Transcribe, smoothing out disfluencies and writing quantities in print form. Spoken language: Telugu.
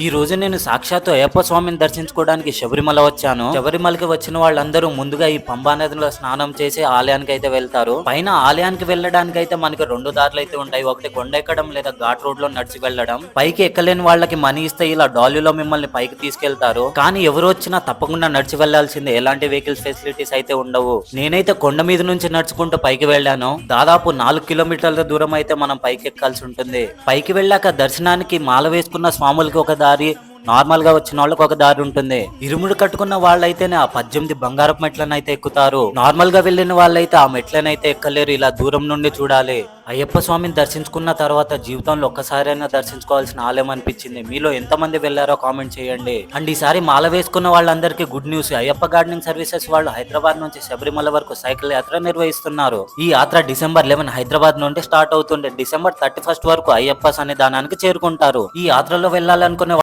ఈ రోజు నేను సాక్షాత్తు అయ్యప్ప స్వామిని దర్శించుకోవడానికి శబరిమల వచ్చాను. శబరిమలకి వచ్చిన వాళ్ళందరూ ముందుగా ఈ పంబా నదిలో స్నానం చేసి ఆలయానికి అయితే వెళ్తారు. పైన ఆలయానికి వెళ్ళడానికి అయితే మనకి రెండు దారులు అయితే ఉంటాయి. ఒకటి కొండ ఎక్కడం లేదా ఘాట్ రోడ్ లో నడిచి వెళ్ళడం. పైకి ఎక్కలేని వాళ్ళకి మనీ ఇస్తే ఇలా డాలీలో మిమ్మల్ని పైకి తీసుకెళ్తారు. కానీ ఎవరు వచ్చినా తప్పకుండా నడిచి వెళ్లాల్సిందే. ఎలాంటి వెహికల్స్ ఫెసిలిటీస్ అయితే ఉండవు. నేనైతే కొండ మీద నుంచి నడుచుకుంటూ పైకి వెళ్ళాను. దాదాపు 4 కిలోమీటర్ల దూరం అయితే మనం పైకి ఎక్కాల్సి ఉంటుంది. పైకి వెళ్ళాక దర్శనానికి మాల వేసుకున్న స్వాములకి ఒక దారి, నార్మల్ గా వచ్చిన వాళ్ళకి ఒక దారి ఉంటుంది. ఇరుముడు కట్టుకున్న వాళ్ళైతేనే ఆ 18 బంగారపు మెట్లను అయితే ఎక్కుతారు. నార్మల్ గా వెళ్ళిన వాళ్ళైతే ఆ మెట్లనైతే ఎక్కలేరు. ఇలా దూరం నుండి చూడాలి. అయ్యప్ప స్వామిని దర్శించుకున్న తర్వాత జీవితంలో ఒక్కసారైనా దర్శించుకోవాల్సిన ఆలయం అనిపించింది. మీలో ఎంతమంది వెళ్లారో కామెంట్ చేయండి. అండ్ ఈసారి మాల వేసుకున్న వాళ్ళందరికీ good news. Ayyappa gardening services వాళ్ళు హైదరాబాద్ నుంచి శబరిమల వరకు సైకిల్ యాత్ర నిర్వహిస్తున్నారు. ఈ యాత్ర డిసెంబర్ 11 హైదరాబాద్ నుండి స్టార్ట్ అవుతుండే. డిసెంబర్ 31 వరకు అయ్యప్ప సన్నిధానానికి చేరుకుంటారు. ఈ యాత్రలో వెళ్లాలనుకునే